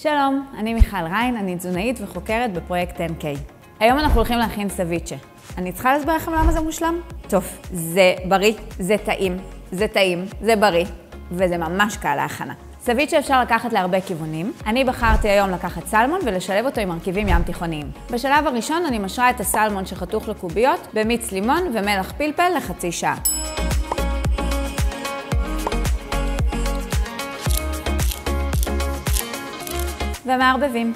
שלום, אני מיכל ריין, אני תזונאית וחוקרת בפרויקט NK. היום אנחנו הולכים להכין סביצ'ה. אני צריכה להסביר לכם למה זה מושלם? טוב, זה בריא, זה טעים, זה בריא, וזה ממש קל להכנה. סביצ'ה אפשר לקחת להרבה כיוונים. אני בחרתי היום לקחת סלמון ולשלב אותו עם מרכיבים ים תיכוניים. בשלב הראשון אני משרה את הסלמון שחתוך לקוביות במיץ לימון ומלח פלפל לחצי שעה. ומערבבים.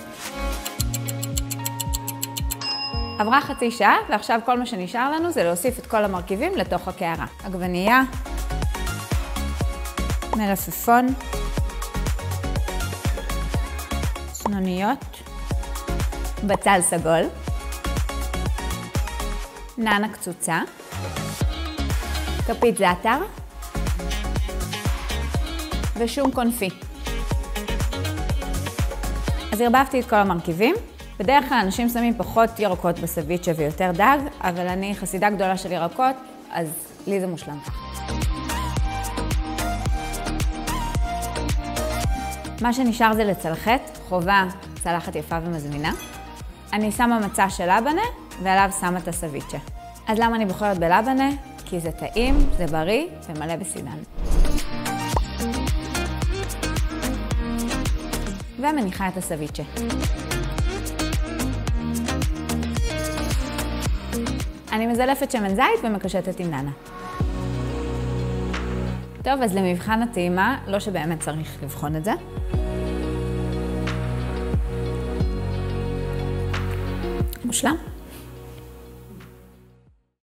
עברה חצי שעה, ועכשיו כל מה שנשאר לנו זה להוסיף את כל המרכיבים לתוך הקערה. עגבנייה, מלפפון, צנוניות, בצל סגול, נענה קצוצה, כפית זעתר ושום קונפי. אז ערבבתי את כל המרכיבים. בדרך כלל אנשים שמים פחות ירקות בסביצ'ה ויותר דג, אבל אני חסידה גדולה של ירקות, אז לי זה מושלם. מה שנשאר זה לצלחת, חובה צלחת יפה ומזמינה. אני שמה מצע של לבנה, ועליו שמה את הסביצ'ה. אז למה אני בוחרת בלבנה? כי זה טעים, זה בריא ומלא בסידן. ומניחה את הסביצ'ה. אני מזלפת שמן זית ומקשטת עם נענה. טוב, אז למבחן הטעימה, לא שבאמת צריך לבחון את זה. מושלם.